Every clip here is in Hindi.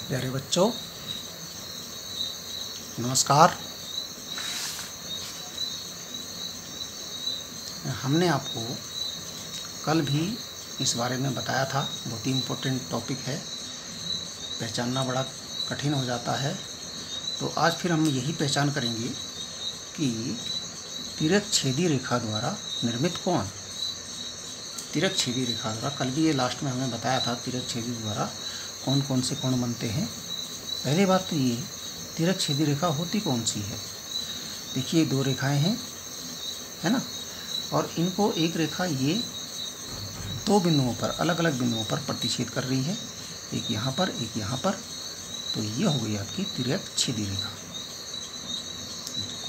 प्यारे बच्चों, नमस्कार। हमने आपको कल भी इस बारे में बताया था। बहुत ही इम्पोर्टेंट टॉपिक है, पहचानना बड़ा कठिन हो जाता है। तो आज फिर हम यही पहचान करेंगे कि तिर्यक-छेदी रेखा द्वारा निर्मित कोण। तिर्यक-छेदी रेखा द्वारा, कल भी ये लास्ट में हमें बताया था तिर्यक-छेदी द्वारा कौन कौन से कोण बनते हैं। पहली बात तो ये, तिर्यक-छेदी रेखा होती कौन सी है। देखिए, दो रेखाएं हैं, है ना, और इनको एक रेखा ये दो बिंदुओं पर, अलग अलग बिंदुओं पर प्रतिच्छेद कर रही है, एक यहाँ पर, एक यहाँ पर। तो ये हो गई आपकी तिर्यक-छेदी रेखा।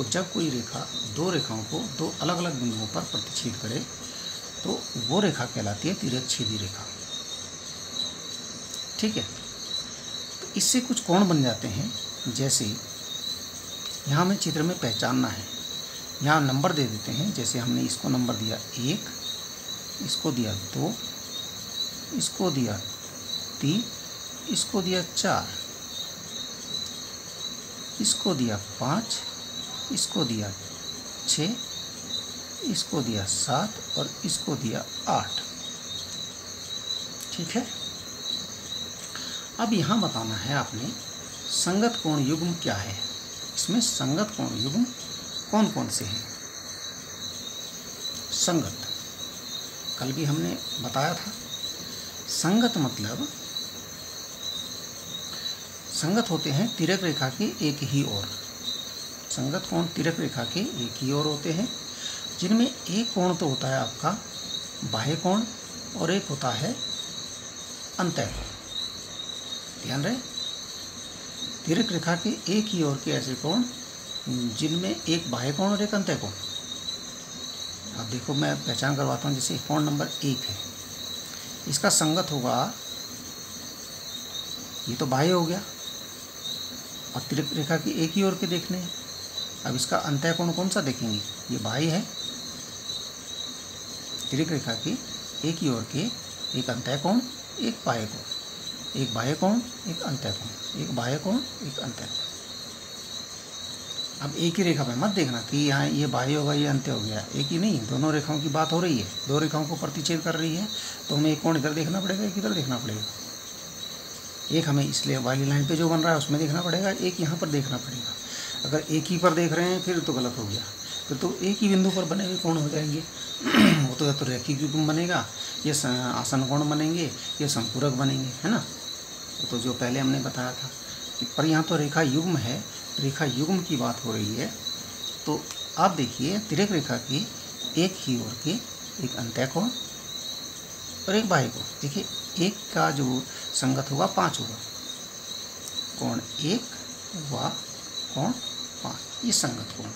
जब कोई रेखा दो रेखाओं को दो अलग अलग बिंदुओं पर प्रतिच्छेद करे तो वो रेखा कहलाती है तिर्यक-छेदी रेखा। ठीक है, तो इससे कुछ कोण बन जाते हैं। जैसे यहाँ हमें चित्र में पहचानना है, यहाँ नंबर दे देते हैं। जैसे हमने इसको नंबर दिया 1, इसको दिया 2, इसको दिया 3, इसको दिया 4, इसको दिया 5, इसको दिया 6, इसको दिया 7 और इसको दिया 8। ठीक है, अब यहाँ बताना है आपने संगत कोण युग्म क्या है। इसमें संगत कोण युग्म कौन कौन से हैं। संगत कल भी हमने बताया था। संगत मतलब संगत होते हैं तिर्यक रेखा के एक ही ओर। संगत कोण तिर्यक रेखा के एक ही ओर होते हैं, जिनमें एक कोण तो होता है आपका बाह्य कोण और एक होता है अंतः कोण। ध्यान रहे, तिर्यक रेखा के एक ही ओर के ऐसे कोण जिनमें एक बाह्य कोण और एक अंतः कोण। अब देखो, मैं पहचान करवाता हूँ। जैसे कोण नंबर 1 है, इसका संगत होगा, ये तो बाह्य हो गया और तिर्यक रेखा की एक ही ओर के देखने हैं। अब इसका अंतः कोण कौन सा देखेंगे, ये बाह्य है। तिर्यक रेखा की एक ही ओर के एक अंतः कोण, एक बाह्य कोण, एक बाह्य कोण, एक अंतः कोण, एक बाह्य कोण, एक अंतः कोण। अब एक ही रेखा में मत देखना कि यहाँ ये बाह्य होगा, ये अंत्य हो गया। एक ही नहीं, दोनों रेखाओं की बात हो रही है, दो रेखाओं को प्रतिच्छेद कर रही है। तो हमें एक कोण इधर देखना पड़ेगा, एक इधर देखना पड़ेगा। एक हमें इसलिए वाली लाइन पे जो बन रहा है उसमें देखना पड़ेगा, एक यहाँ पर देखना पड़ेगा। अगर एक ही पर देख रहे हैं फिर तो गलत हो गया, फिर तो एक ही बिंदु पर बने हुए कोण हो जाएंगे। वो तो या तो रैखिक युग्म बनेगा, ये आसन कोण बनेंगे, ये संपूरक बनेंगे, है ना। तो जो पहले हमने बताया था कि पर यहाँ तो रेखा युग्म है, रेखा युग्म की बात हो रही है। तो आप देखिए, तिर्यक रेखा की एक ही ओर के एक अंतः कोण और एक बाह्य कोण। देखिए, एक का जो संगत होगा 5 होगा, कोण 1 व कोण 5, ये संगत कोण।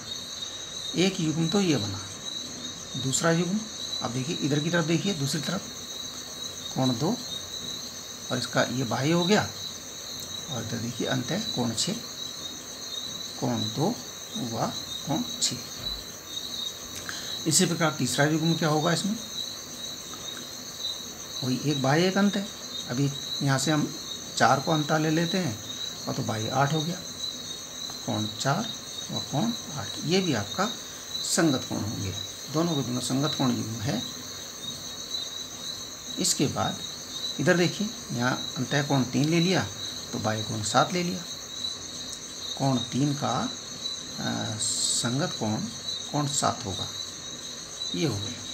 एक युग्म तो ये बना। दूसरा युग्म, अब देखिए इधर की तरफ देखिए, दूसरी तरफ कोण 2 और इसका ये बाह्य हो गया, और इधर देखिए अंतः कोण 6, कोण 2 व कोण 6। इसी प्रकार तीसरा युग्म क्या होगा, इसमें वही एक बाह्य एक अंतः। अभी यहाँ से हम 4 को अंतः ले लेते हैं और तो बाह्य 8 हो गया, कोण 4 व कोण 8। ये भी आपका संगत कोण होंगे, दोनों के दोनों संगत कोण युग्म है। इसके बाद इधर देखिए, यहाँ अंतः कोण 3 ले लिया तो बाह्य कोण 7 ले लिया। कोण 3 का संगत कोण 7 होगा, ये हो गया।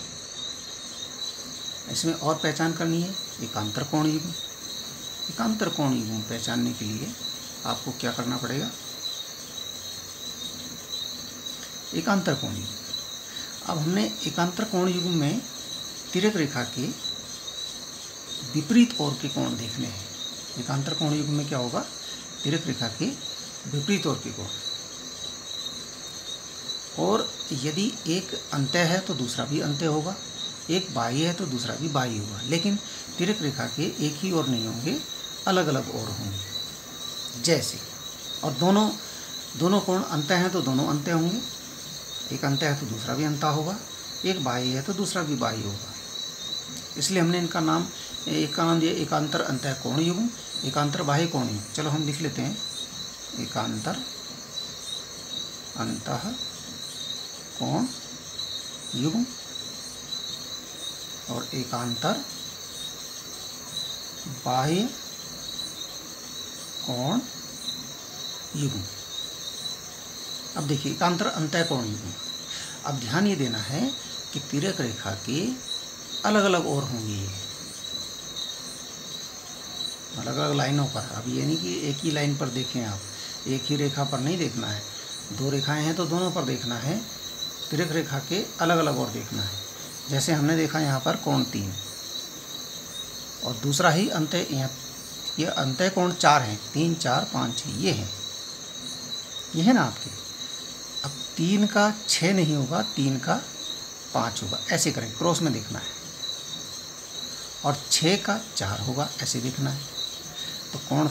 इसमें और पहचान करनी है एकांतर कोण युग्म। एकांतर कोण युग्म पहचानने के लिए आपको क्या करना पड़ेगा, एकांतर कोण युग्म। अब हमने एकांतर कोण युग्म में तिर्यक रेखा के विपरीत ओर के कोण देखने हैं। एकांतर कोण युग्म में क्या होगा, तिर्यक रेखा के विपरीत ओर के कोण। और यदि एक अंतः है तो दूसरा भी अंतः होगा, एक बाह्य है तो दूसरा भी बाह्य होगा। लेकिन तिर्यक रेखा के एक ही ओर नहीं होंगे, अलग अलग ओर होंगे। जैसे, और दोनों कोण अंतः हैं तो दोनों अंतः होंगे, एक अंतः है तो दूसरा भी अंतः होगा, एक बाह्य है तो दूसरा भी बाह्य होगा। इसलिए हमने इनका नाम एकांतर अंतः कोण युग्म, एकांतर बाह्य कोण युग्म। चलो हम लिख लेते हैं, एकांतर अंतः कोण युग्म और एकांतर बाह्य कोण युग्म। अब देखिए एकांतर अंतः कोण युग्म। अब ध्यान ये देना है कि तिर्यक रेखा के अलग अलग ओर होंगे, अलग अलग लाइनों पर। अब ये नहीं कि एक ही लाइन पर देखें आप, एक ही रेखा पर नहीं देखना है, दो रेखाएं हैं तो दोनों पर देखना है, तिर्यक रेखा के अलग अलग ओर देखना है। जैसे हमने देखा यहाँ पर कोण 3 और दूसरा ही अंतः, ये अंतः कोण 4 हैं, 3 4 5 6 ये है ना आपके। अब 3 का 6 नहीं होगा, 3 का 5 होगा, ऐसे करें, क्रॉस में देखना है। और 6 का 4 होगा, ऐसे देखना है। तो कोण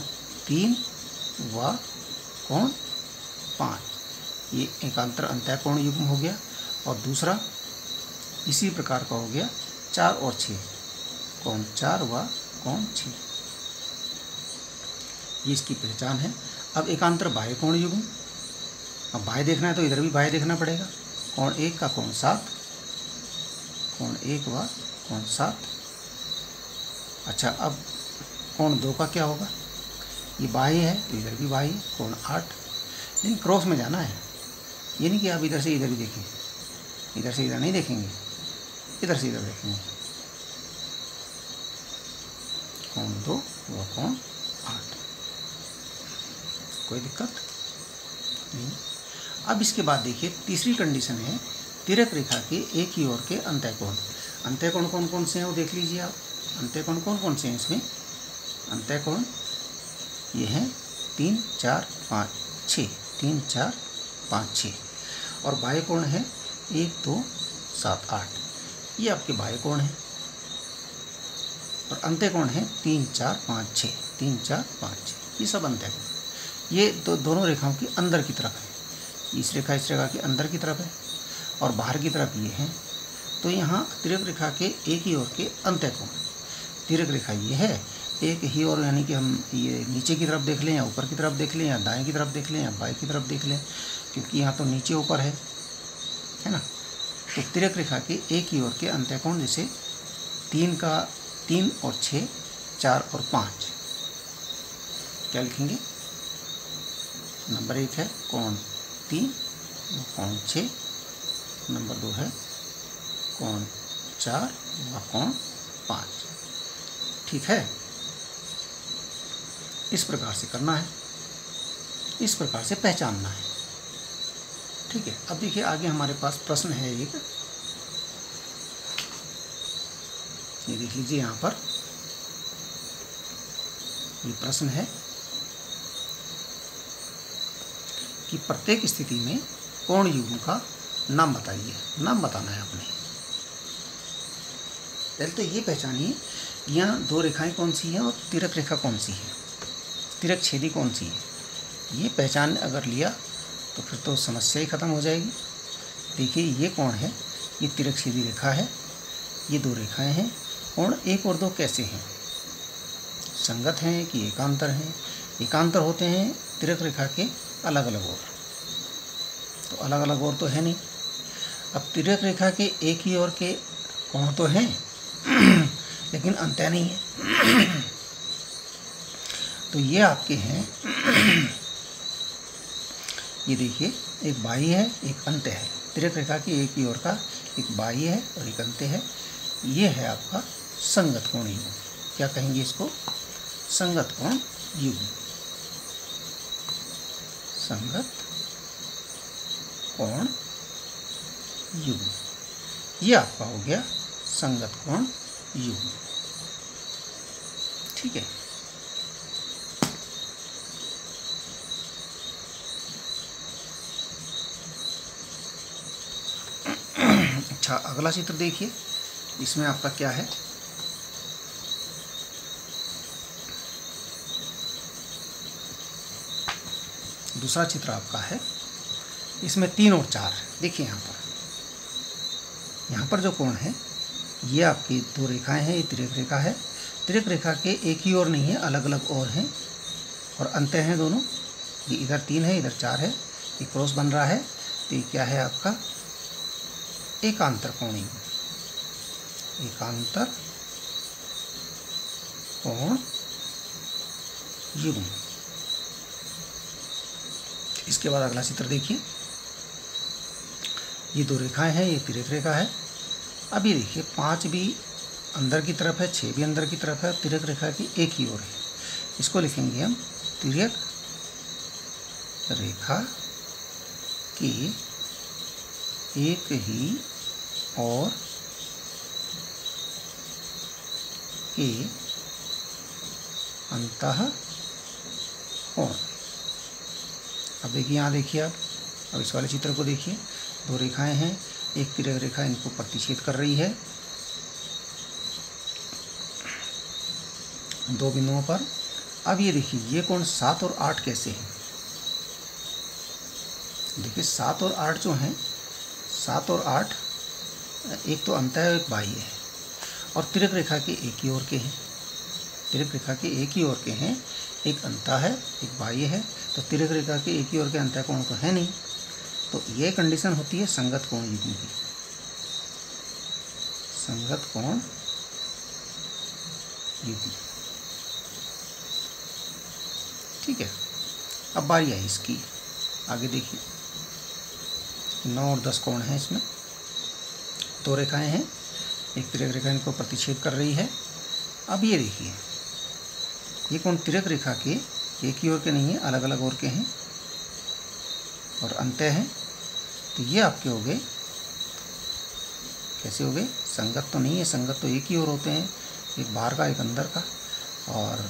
3 व कोण 5 ये एकांतर अंतः कोण युग्म हो गया। और दूसरा इसी प्रकार का हो गया 4 और 6, कोण 4 व कोण 6, ये इसकी पहचान है। अब एकांतर बाह्य कोण युग्म, अब बाह्य देखना है तो इधर भी बाह्य देखना पड़ेगा। कोण 1 का कोण 7, कोण 1 व कोण 7। अच्छा, अब कोण 2 का क्या होगा, ये बाह्य है तो इधर भी बाह्य, कोण 8। लेकिन क्रॉस में जाना है, ये नहीं कि आप इधर से इधर ही देखें, इधर से इधर नहीं देखेंगे, इधर से इधर देखेंगे। कोण 2 व कोण 8, कोई दिक्कत नहीं। अब इसके बाद देखिए तीसरी कंडीशन है तिर्यक रेखा के एक ही ओर के अंतःकोण। अंतःकोण कौन कौन से हैं वो देख लीजिए आप। अंतःकोण कौन कौन से हैं इसमें, अंतःकोण ये हैं 3 4 5 6, 3 4 5 6। और बाह्य कोण है 1 2 7 8, ये आपके बाह्य कोण है। और अंतःकोण है 3 4 5 6, 3 4 5 6, ये सब अंतःकोण। ये दोनों रेखाओं की अंदर की तरफ है, इस रेखा की अंदर की तरफ है और बाहर की तरफ ये है। तो यहाँ तिर्यक रेखा के एक ही ओर के अंतःकोण, तिर्यक रेखा ये है एक ही ओर, यानी कि हम ये नीचे की तरफ देख लें या ऊपर की तरफ देख लें या दाएं की तरफ देख लें या बाएं की तरफ देख लें, क्योंकि यहाँ तो नीचे ऊपर है ना। तो तिर्यक रेखा के एक ही ओर के अंतःकोण, जैसे 3 और 6, 4 और 5, क्या लिखेंगे, नंबर 1 है कोण 3 व कोण 6, नंबर 2 है कोण 4 व कोण 5। ठीक है, इस प्रकार से करना है, इस प्रकार से पहचानना है। ठीक है, अब देखिए आगे हमारे पास प्रश्न है एक, ये देख लीजिए यहाँ पर, ये प्रश्न है कि प्रत्येक स्थिति में कोण युग्म का नाम बताइए। नाम बताना है आपने। पहले तो ये पहचानिए यहाँ दो रेखाएं कौन सी हैं और तिर्यक रेखा कौन सी है, तिर्यक छेदी कौन सी है। ये पहचान अगर लिया तो फिर तो समस्या ही खत्म हो जाएगी। देखिए ये कोण है, ये तिर्यक छेदी रेखा है, ये दो रेखाएं हैं। कोण 1 और 2 कैसे हैं, संगत हैं कि एकांतर हैं। एकांतर होते हैं तिर्यक रेखा के अलग अलग ओर, तो अलग अलग ओर तो है नहीं। अब तिर्यक रेखा के एक ही ओर के कोण तो हैं लेकिन अंतः नहीं है। तो ये आपके हैं, ये देखिए एक बाह्य है एक अंत्य है। तिर्यक रेखा की एक ही ओर का एक बाह्य है और एक अंत्य है। ये है आपका संगत कोण युग्म। क्या कहेंगे इसको, संगत कोण युग्म। संगत कोण युग्म, ये आपका हो गया संगत कोण युग्म। ठीक है, अच्छा अगला चित्र देखिए, इसमें आपका क्या है, दूसरा चित्र आपका है, इसमें 3 और 4। देखिए यहाँ पर जो कोण है ये आपकी दो रेखाएं हैं, ये तिर्यक रेखा है, तिर्यक रेखा के एक ही ओर नहीं है, अलग अलग ओर हैं और अंत हैं दोनों। ये इधर 3 है, इधर 4 है, ये क्रॉस बन रहा है, तो ये क्या है आपका एकांतर कोण युग्म। एकांतर कोण युग्म। इसके बाद अगला चित्र देखिए, ये 2 रेखाएं हैं, ये तिर्यक रेखा है। अब ये देखिए 5 भी अंदर की तरफ है, 6 भी अंदर की तरफ है, तिर्यक रेखा की एक ही ओर है। इसको लिखेंगे हम तिर्यक रेखा की एक ही ओर के अंतः कोण। अब देखिए, यहाँ देखिए आप, अब इस वाले चित्र को देखिए, 2 रेखाएं हैं, एक तिर्यक रेखा इनको प्रतिच्छेद कर रही है 2 बिंदुओं पर। अब ये देखिए, ये कोण 7 और 8 कैसे हैं? देखिए 7 और 8 जो हैं, 7 और 8 एक तो अंत है, एक बाह्य है, और तिर्यक रेखा के एक ही ओर के हैं। तिर्यक रेखा के एक ही ओर के हैं, एक अंत है, एक बाह्य है, तो तिर्यक रेखा के एक ही ओर के अंत कोण तो है नहीं। तो ये कंडीशन होती है संगत कोण युग्म की। संगत कोण युग्म, ठीक है। अब बारी आई इसकी, आगे देखिए 9 और 10 कोण हैं इसमें, 2 रेखाएं हैं, एक तिर्यक रेखा इनको प्रतिच्छेद कर रही है। अब ये देखिए, ये कोण तिर्यक रेखा के एक ही ओर के नहीं है, अलग अलग ओर के हैं और अंत हैं, तो ये आपके हो गए, कैसे हो गए? संगत तो नहीं है, संगत तो एक ही ओर होते हैं, एक बाहर का एक अंदर का, और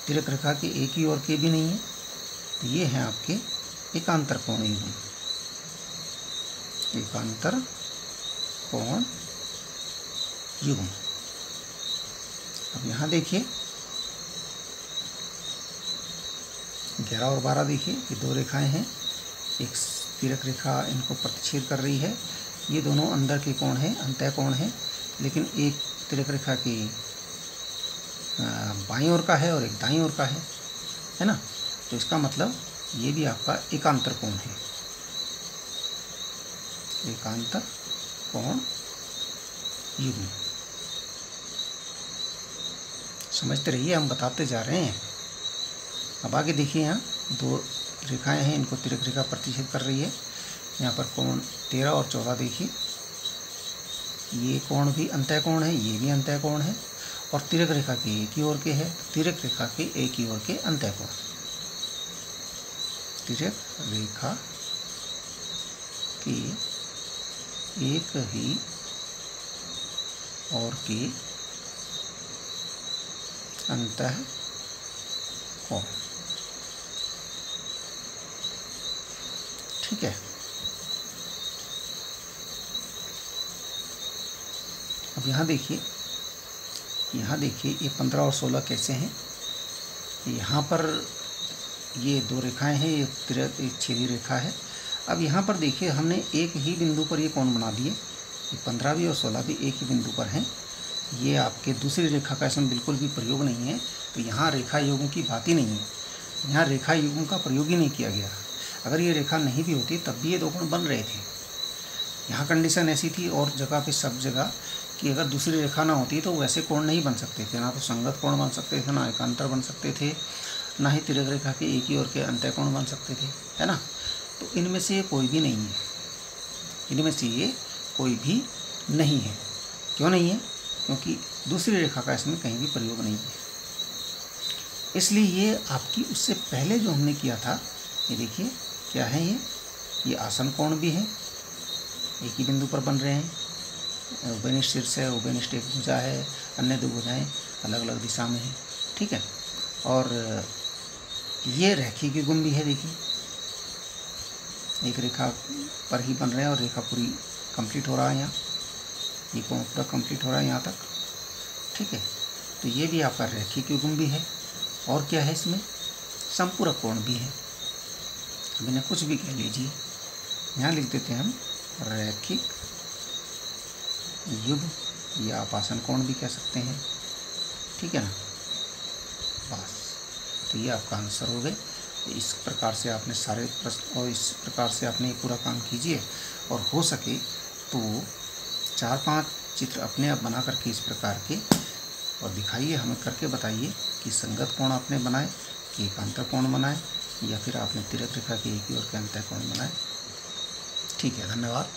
तिर्यक रेखा के एक ही ओर के भी नहीं है, तो ये हैं आपके एकांतर कोण युग्म। एकांतर कोण युग्म। अब यहाँ देखिए 11 और 12 देखिए, ये 2 रेखाएं हैं, एक तिर्यक रेखा इनको प्रतिच्छेद कर रही है। ये दोनों अंदर के कोण हैं, अंतः कोण हैं, लेकिन एक तिर्यक रेखा की बाईं ओर का है और एक दाईं ओर का है ना। तो इसका मतलब ये भी आपका एकांतर कोण है, एकांतर कोण युग्म। समझते रहिए, हम बताते जा रहे हैं। अब आगे देखिए, यहाँ 2 रेखाएं हैं, इनको तिर्यक रेखा प्रतिच्छेद कर रही है। यहाँ पर कोण 13 और 14 देखिए, ये कोण भी अंतः कोण है, ये भी अंतः कोण है, और तिर्यक रेखा के एक ही ओर के है, तिर्यक रेखा के एक ही ओर के अंतः कोण। तिर्यक रेखा के एक ही ओर के अंतः कोण, ठीक है। अब यहाँ देखिए, ये 15 और 16 कैसे हैं? यहाँ पर ये 2 रेखाएं हैं, एक छेदी रेखा है। अब यहाँ पर देखिए, हमने एक ही बिंदु पर ये कोण बना दिए, ये 15 भी और 16 भी एक ही बिंदु पर हैं। ये आपके दूसरी रेखा का इसमें बिल्कुल भी प्रयोग नहीं है, तो यहाँ रेखा युग्म की बात ही नहीं है, यहाँ रेखा युग्म का प्रयोग ही नहीं किया गया। अगर ये रेखा नहीं भी होती तब भी ये 2 कोण बन रहे थे। यहाँ कंडीशन ऐसी थी और जगह पे सब जगह कि अगर दूसरी रेखा ना होती तो वैसे कोण नहीं बन सकते थे, ना तो संगत कोण बन सकते थे, ना एकांतर बन सकते थे, ना ही तिर्यक रेखा के एक ही ओर के अंतः कोण बन सकते थे, है ना। तो इनमें से ये कोई भी नहीं है, इनमें से ये कोई भी नहीं है। क्यों नहीं है? क्योंकि दूसरी रेखा का इसमें कहीं भी प्रयोग नहीं है। इसलिए ये आपकी उससे पहले जो हमने किया था, ये देखिए क्या है, ये आसन कोण भी है, एक ही बिंदु पर बन रहे हैं, उभयनिष्ठ शीर्ष है, उभयनिष्ठ एक भुजा है, अन्य 2 भुजाएं अलग अलग दिशा में है, ठीक है। और ये रेखीय युग्म भी है, देखिए एक रेखा पर ही बन रहे हैं और रेखा पूरी कंप्लीट हो रहा है, यहाँ ये कोण पूरा कंप्लीट हो रहा है यहाँ तक, ठीक है। तो ये भी आपका रेखीय युग्म भी है। और क्या है इसमें? संपूरक कोण भी है। अब इन्हें कुछ भी कह लीजिए, यहाँ लिख देते हैं हम रैखिक युग्म या आपासन कोण भी कह सकते हैं, ठीक है ना। बस, तो ये आपका आंसर हो गए। इस प्रकार से आपने सारे प्रश्न और इस प्रकार से आपने ये पूरा काम कीजिए, और हो सके तो 4-5 चित्र अपने आप बना करके इस प्रकार के और दिखाइए, हमें करके बताइए कि संगत कोण आपने बनाए कि एकांतर कोण बनाए, या फिर आपने तिर्यक रेखा के एक ही ओर के अंतः कोण बनाए। ठीक है, धन्यवाद।